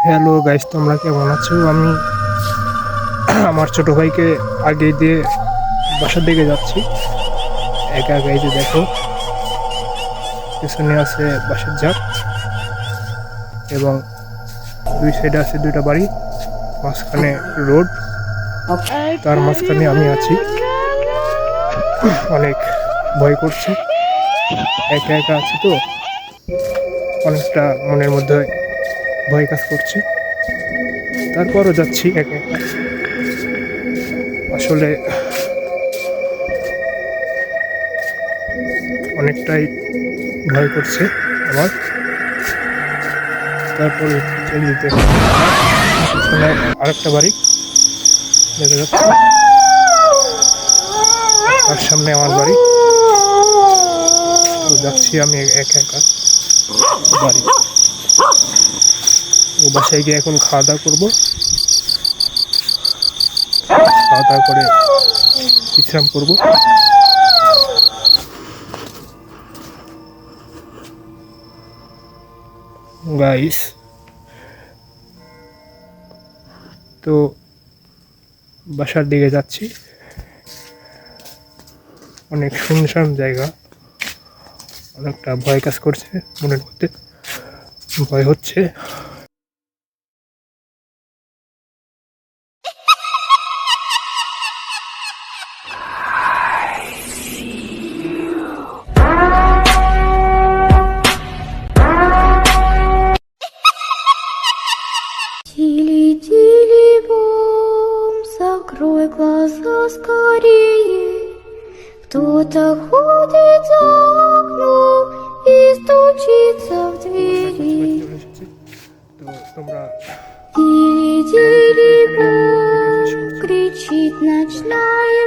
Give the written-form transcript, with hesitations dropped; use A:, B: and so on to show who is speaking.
A: Hello guys, তোমরা কেমন আছো? আমি আমার ছোট ভাইকে আগে দিয়ে বাসার দিকে যাচ্ছি একা একা। এই যে দেখো, পিছনে আছে বাঁশের ঝাপ এবং দুই সাইডে আছে দুইটা বাড়ি, মাঝখানে রোড, তার মাঝখানে আমি আছি। অনেক ভয় করছে, একা একা আছি তো, অনেকটা মনের মধ্যে ভয় কাজ করছে। তারপরও যাচ্ছি একা একা। আসলে অনেকটাই ভয় করছে আমার। তারপরে যেতে পিছনে আরেকটা বাড়ি দেখা যাচ্ছে, তার সামনে আমার বাড়ি। তো যাচ্ছি আমি একা একা বাড়ি। ও বাসায় গিয়ে এখন খাওয়া দাওয়া করবো, খাওয়া দাওয়া করে বিশ্রাম করবো। গাইস, তো বাসার দিকে যাচ্ছি। অনেক শুনশান জায়গা, অনেকটা ভয় কাজ করছে মনের মধ্যে, ভয় হচ্ছে।
B: Тили-тили-бом, закрой глаза скорее. Кто-то ходит за окном и стучится в двери.
A: তো তোমরা
B: Тили-тили-бом, кричит ночная